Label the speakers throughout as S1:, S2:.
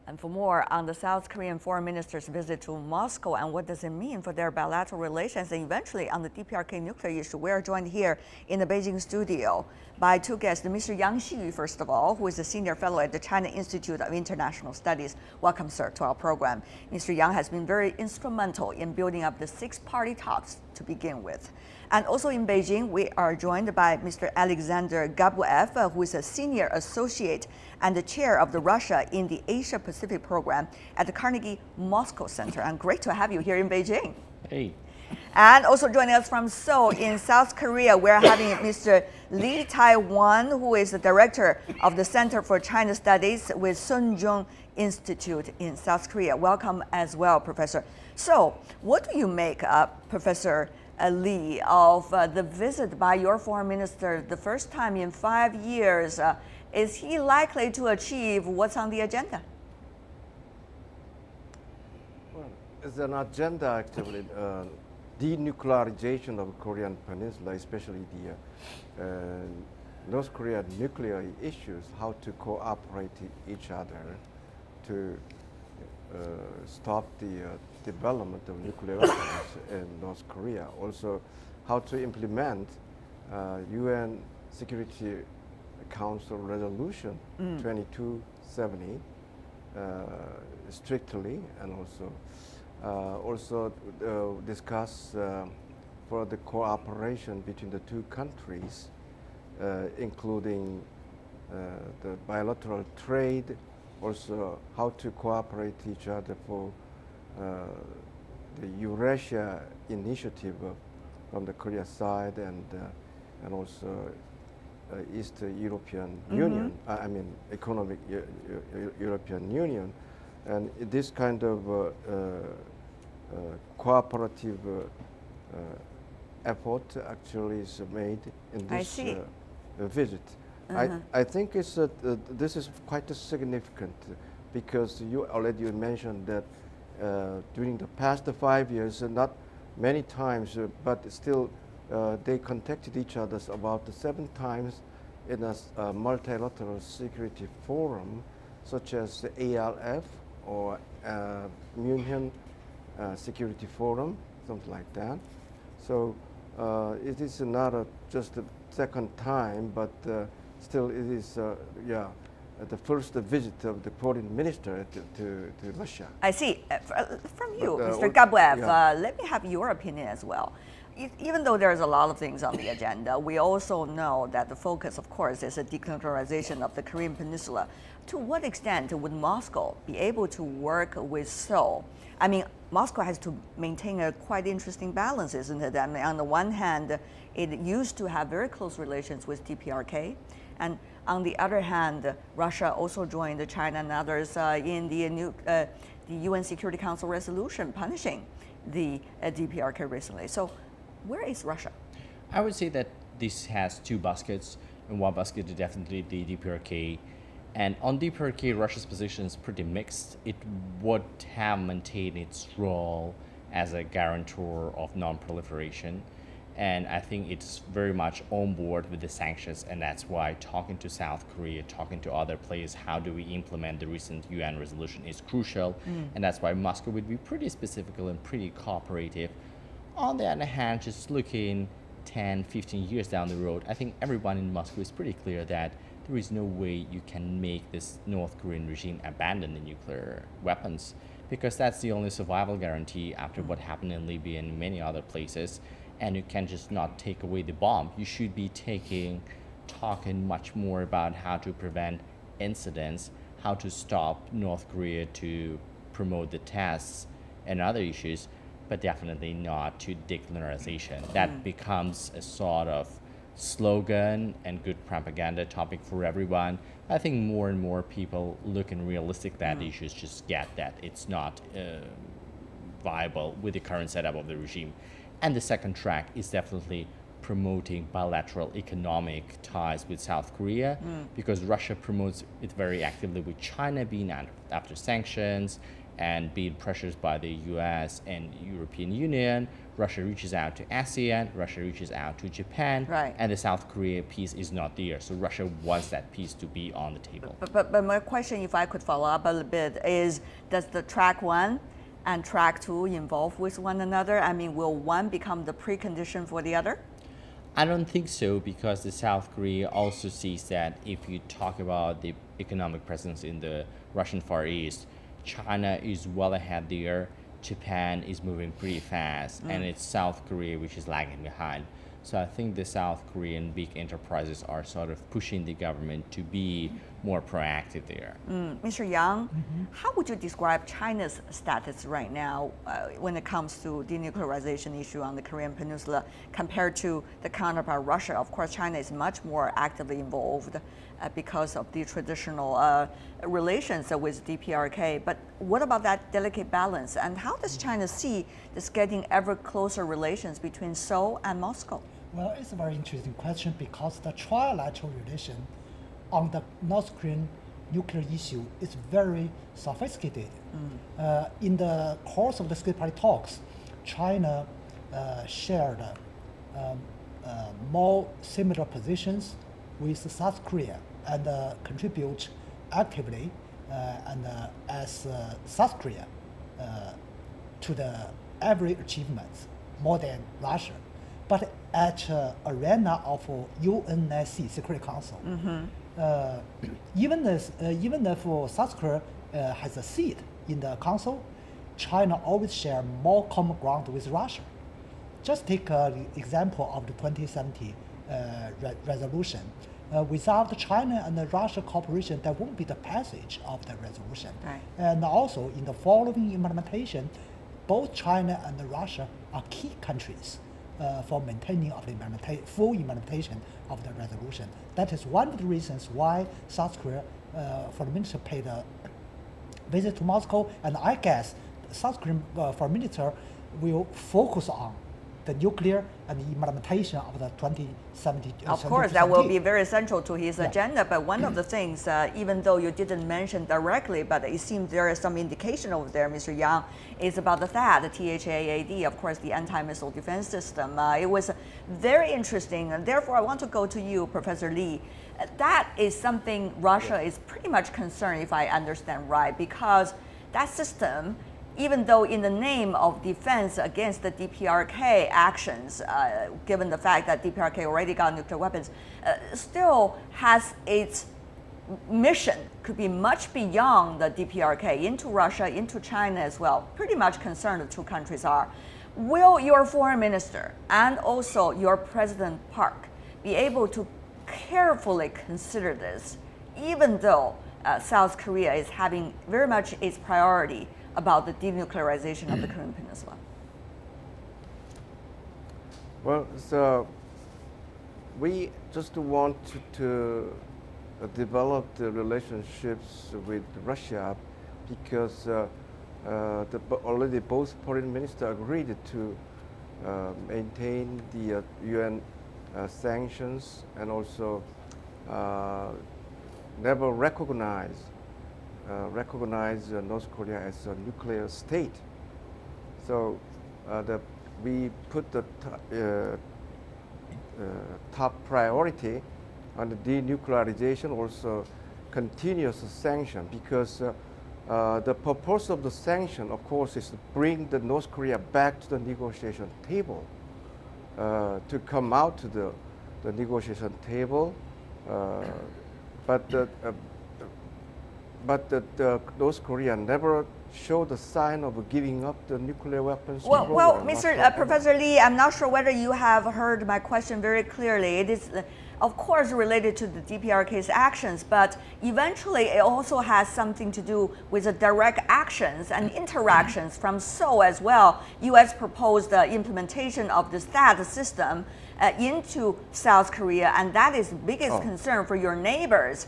S1: And for more on the South Korean foreign minister's visit to Moscow and what does it mean for their bilateral relations and eventually on the DPRK nuclear issue, we are joined here in the Beijing studio by two guests, Mr. Xiyu, first of all, who is a senior fellow at the China Institute of International Studies. Welcome, sir, to our program. Mr. Yang has been very instrumental in building up the six-party talks to begin with. And also in Beijing, we are joined by Mr. Alexander Gabuev, who is a senior associate and the chair of the Russia in the Asia Pacific program at the Carnegie Moscow Center. And great to have you here in Beijing.
S2: Hey.
S1: And also joining us from Seoul in South Korea, we're having Mr. Tai-Hwan, who is the director of the Center for China Studies with Sejong Institute in South Korea. Welcome as well, Professor. So, what do you make, Professor Lee, of the visit by your foreign minister the first time in 5 years? Is he likely to achieve what's on the agenda?
S3: Well, it's an agenda actually, denuclearization of Korean Peninsula, especially the North Korea nuclear issues, how to cooperate each other to stop the development of nuclear weapons in North Korea. Also, how to implement UN Security Council Resolution 2270 strictly, and also discuss for the cooperation between the two countries, including the bilateral trade, also how to cooperate each other for the Eurasia initiative from the Korea side, and also East European Union, I mean economic European Union, and this kind of cooperative effort actually is made in this visit. I think it's this is quite significant because you already mentioned that during the past 5 years, not many times, but still they contacted each other about 7 times in a multilateral security forum, such as the ALF or Munich Security Forum, something like that. So it is not just the second time, but still it is, the first visit of the foreign minister to Russia.
S1: I see. From you, Mr. Gabuev, let me have your opinion as well. Even though there's a lot of things on the agenda, we also know that the focus, of course, is a denuclearization of the Korean Peninsula. To what extent would Moscow be able to work with Seoul? I mean, Moscow has to maintain a quite interesting balance, isn't it? I mean, on the one hand, it used to have very close relations with DPRK, and on the other hand, Russia also joined China and others in the UN Security Council resolution punishing the DPRK recently. So, where is Russia?
S2: I would say that this has 2 baskets, and one basket is definitely the DPRK. And on DPRK, Russia's position is pretty mixed. It would have maintained its role as a guarantor of non-proliferation. And I think it's very much on board with the sanctions, and that's why talking to South Korea, talking to other players, how do we implement the recent UN resolution is crucial. And that's why Moscow would be pretty specific and pretty cooperative. On the other hand, just looking 10, 15 years down the road, I think everyone in Moscow is pretty clear that there is no way you can make this North Korean regime abandon the nuclear weapons, because that's the only survival guarantee after what happened in Libya and many other places. And you can just not take away the bomb. You should be talking much more about how to prevent incidents, how to stop North Korea to promote the tests and other issues, but definitely not to denuclearization. That becomes a sort of slogan and good propaganda topic for everyone. I think more and more people looking realistic that issues just get that it's not viable with the current setup of the regime. And the second track is definitely promoting bilateral economic ties with South Korea, because Russia promotes it very actively with China being after sanctions, and being pressured by the US and European Union, Russia reaches out to ASEAN, Russia reaches out to Japan, and the South Korea piece is not there. So Russia wants that piece to be on the table.
S1: But my question, if I could follow up a little bit, is does the track 1 and track 2 involve with one another? I mean, will one become the precondition for the other?
S2: I don't think so, because the South Korea also sees that if you talk about the economic presence in the Russian Far East, China is well ahead there, Japan is moving pretty fast, and it's South Korea which is lagging behind. So I think the South Korean big enterprises are sort of pushing the government to be more proactive there.
S1: Mr. Yang, how would you describe China's status right now when it comes to denuclearization issue on the Korean Peninsula compared to the counterpart Russia? Of course, China is much more actively involved because of the traditional relations with DPRK. But what about that delicate balance? And how does China see this getting ever closer relations between Seoul and Moscow?
S4: Well, it's a very interesting question because the trilateral relation on the North Korean nuclear issue is very sophisticated. In the course of the Split Party talks, China shared more similar positions with South Korea and contribute actively as South Korea to the every achievements more than Russia. But at arena of UNSC Security Council, even if South Korea has a seat in the council, China always share more common ground with Russia. Just take the example of the 2070 resolution. Without China and Russia cooperation, there won't be the passage of the resolution. And also in the following implementation, both China and Russia are key countries for maintaining of the full implementation of the resolution. That is one of the reasons why South Korea foreign minister paid a visit to Moscow, and I guess South Korean foreign minister will focus on the nuclear and the implementation of the 2070.
S1: Of course, that will be very central to his agenda. But one of the things, even though you didn't mention directly, but it seems there is some indication over there, Mr. Yang, is about the THAAD, the THAAD, of course, the anti-missile defense system. It was very interesting, and therefore I want to go to you, Professor Lee. That is something Russia is pretty much concerned, if I understand right, because that system, even though in the name of defense against the DPRK actions, given the fact that DPRK already got nuclear weapons, still has its mission could be much beyond the DPRK, into Russia, into China as well. Pretty much concerned the two countries are. Will your foreign minister and also your President Park be able to carefully consider this, even though South Korea is having very much its priority about the denuclearization of the Korean Peninsula?
S3: Well, so we just want to develop the relationships with Russia because already both foreign ministers agreed to maintain the UN sanctions and also never recognize North Korea as a nuclear state. So we put the top priority on the denuclearization, also continuous sanction, because the purpose of the sanction, of course, is to bring the North Korea back to the negotiation table, to come out to the negotiation table, but North Korea never showed the sign of giving up the nuclear weapons.
S1: Well, Professor Lee, I'm not sure whether you have heard my question very clearly. It is, of course, related to the DPRK's actions, but eventually it also has something to do with the direct actions and interactions from Seoul as well. U.S. proposed the implementation of this THAAD system into South Korea, and that is the biggest concern for your neighbors,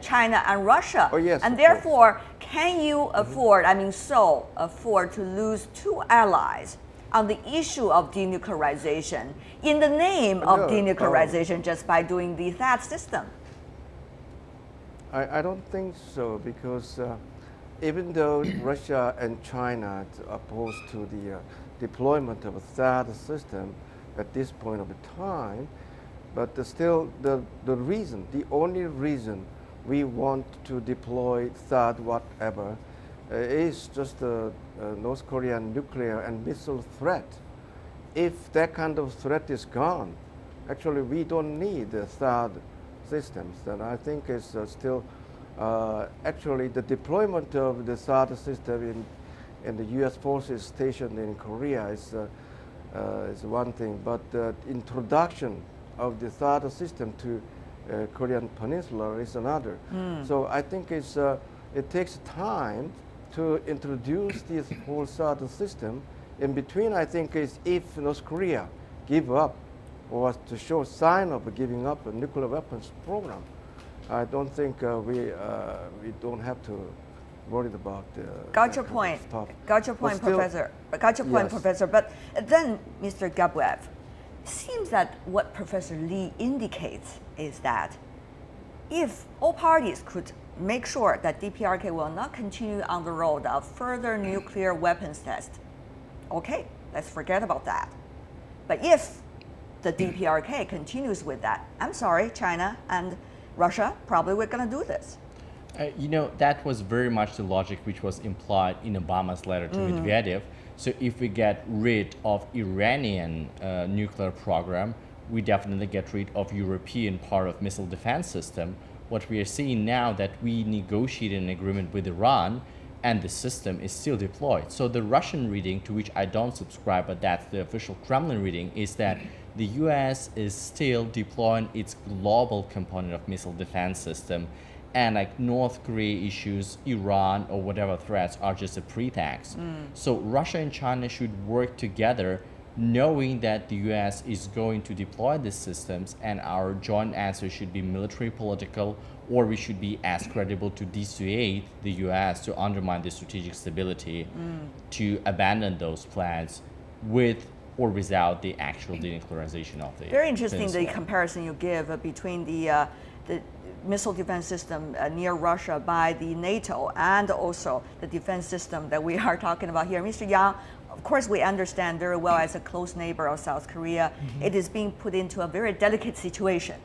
S1: China and Russia.
S3: Oh, yes,
S1: and therefore, can you afford, Seoul afford to lose two allies on the issue of denuclearization in the name of denuclearization just by doing the THAAD system?
S3: I don't think so, because even though Russia and China are opposed to the deployment of a THAAD system at this point of time, but still the only reason we want to deploy THAAD whatever is just the North Korean nuclear and missile threat. If that kind of threat is gone, actually we don't need the THAAD systems. And I think it's still actually the deployment of the THAAD system in the U.S. forces stationed in Korea is one thing, but the introduction of the THAAD system to Korean Peninsula is another. So I think it takes time to introduce this whole THAAD system. In between, I think is if North Korea give up or to show sign of giving up a nuclear weapons program, I don't think we don't have to worry about.
S1: Got your point. Got your point, Professor. Got your point, Professor. But then, Mr. Gabuev, seems that what Professor Lee indicates is that if all parties could make sure that DPRK will not continue on the road of further nuclear weapons tests, okay, let's forget about that. But if the DPRK continues with that, I'm sorry, China and Russia probably we're going to do this.
S2: That was very much the logic which was implied in Obama's letter to Medvedev. So if we get rid of Iranian nuclear program, we definitely get rid of European part of missile defense system. What we are seeing now that we negotiated an agreement with Iran and the system is still deployed. So the Russian reading, to which I don't subscribe, but that's the official Kremlin reading, is that the US is still deploying its global component of missile defense system, and like North Korea issues, Iran or whatever threats are just a pretext. So Russia and China should work together, knowing that the US is going to deploy these systems, and our joint answer should be military, political, or we should be as credible to dissuade the US to undermine the strategic stability, to abandon those plans with or without the actual denuclearization of the
S1: Very interesting,
S2: peninsula.
S1: the comparison you give between the missile defense system near Russia by the NATO and also the defense system that we are talking about here. Mr. Yang, of course we understand very well as a close neighbor of South Korea, it is being put into a very delicate situation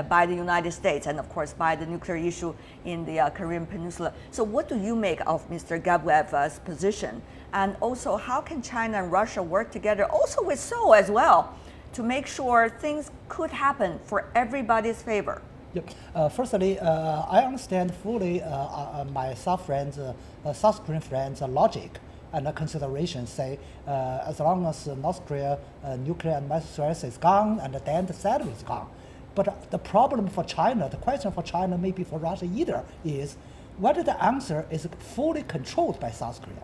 S1: by the United States and of course by the nuclear issue in the Korean Peninsula. So what do you make of Mr. Gabuev's position? And also how can China and Russia work together, also with Seoul as well, to make sure things could happen for everybody's favor?
S4: Yep. Firstly, I understand fully my South Korean friends' logic and consideration. Say, as long as North Korea nuclear and missile threat is gone, and then the SADC is gone. But the problem for China, the question for China, maybe for Russia either, is whether the answer is fully controlled by South Korea.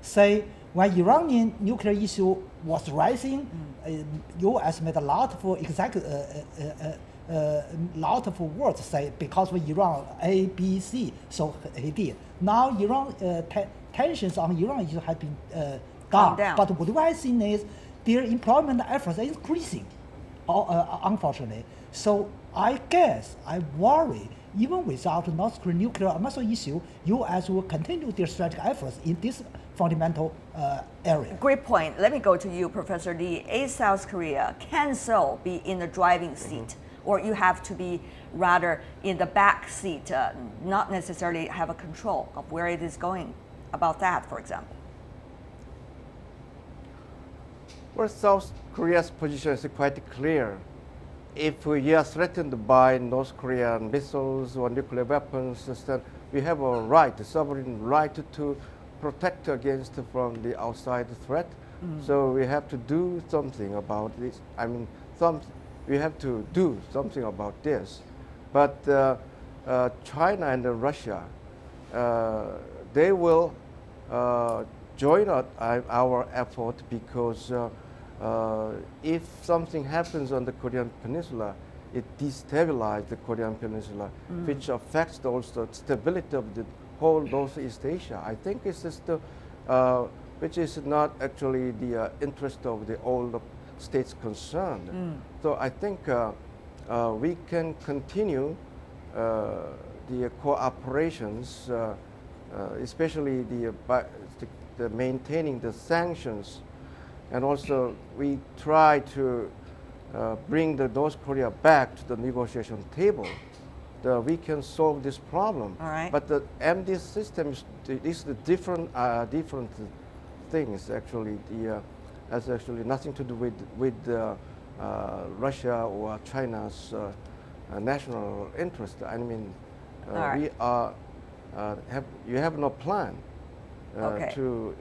S4: Say, when Iranian nuclear issue was rising, U.S. made a lot of lot of words say because of Iran A, B, C, so he did. Now Iran tensions on Iran issue have been down. But what we are seeing is their employment efforts are increasing, unfortunately. So I guess I worry even without North Korean nuclear and missile issue, U.S. will continue their strategic efforts in this fundamental area.
S1: Great point. Let me go to you, Professor Lee. Is South Korea, can Seoul be in the driving seat? Or you have to be rather in the back seat, not necessarily have a control of where it is going? About that, for example.
S3: Well, South Korea's position is quite clear. If we are threatened by North Korean missiles or nuclear weapons system, we have a right, a sovereign right to protect against from the outside threat. So we have to do something about this. I mean, we have to do something about this. But China and Russia, they will join our effort because if something happens on the Korean Peninsula, it destabilizes the Korean Peninsula, which affects also the stability of the whole Northeast Asia. I think it's just which is not actually the interest of the all states concerned. So I think we can continue the cooperations especially the maintaining the sanctions, and also we try to bring the North Korea back to the negotiation table, we can solve this problem.
S1: All right.
S3: But the MD system is the different things. Actually, has actually nothing to do with Russia or China's national interest. I mean,
S1: right.
S3: we are you have no plan
S1: Okay.
S3: to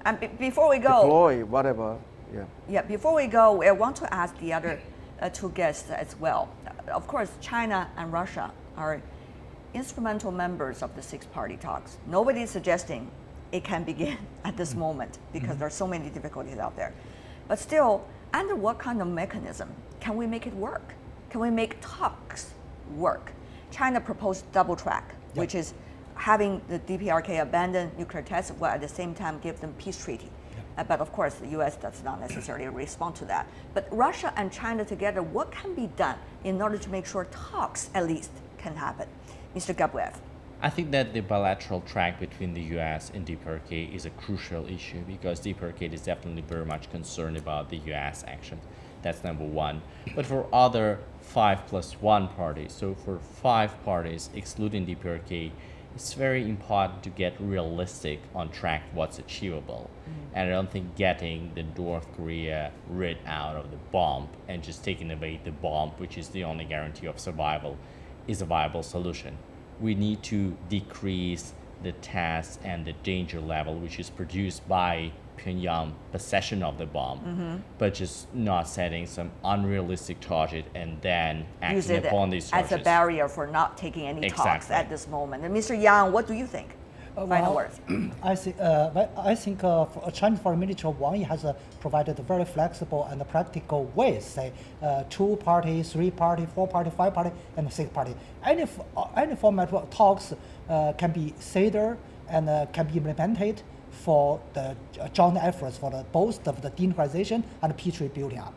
S1: And before we go,
S3: deploy whatever. Yeah.
S1: Yeah, before we go, I want to ask the other two guests as well. Of course, China and Russia are instrumental members of the six-party talks. Nobody is suggesting it can begin at this moment because there are so many difficulties out there. But still, under what kind of mechanism can we make it work? Can we make talks work? China proposed double track, which is having the DPRK abandon nuclear tests while at the same time give them peace treaty. But of course, the US does not necessarily respond to that. But Russia and China together, what can be done in order to make sure talks at least can happen? Mr. Gabuev.
S2: I think that the bilateral track between the US and DPRK is a crucial issue because DPRK is definitely very much concerned about the US action. That's number one. But for other 5+1 parties, so for 5 parties excluding DPRK, it's very important to get realistic on track what's achievable. And I don't think getting the North Korea rid out of the bomb and just taking away the bomb, which is the only guarantee of survival, is a viable solution. We need to decrease the test and the danger level which is produced by Pyongyang possession of the bomb, but just not setting some unrealistic target and then
S1: Use
S2: acting
S1: it
S2: upon these targets.
S1: as a barrier for not taking any talks
S2: Exactly.
S1: at this moment. And Mr. Yang, what do you think? Final words.
S4: I think for Chinese Foreign Ministry, Wang Yi has provided very flexible and practical ways, say 2 party, 3 party, 4 party, 5 party, and 6 party. Any format of talks can be considered and can be implemented for the joint efforts for both of the denuclearization and peace treaty building up.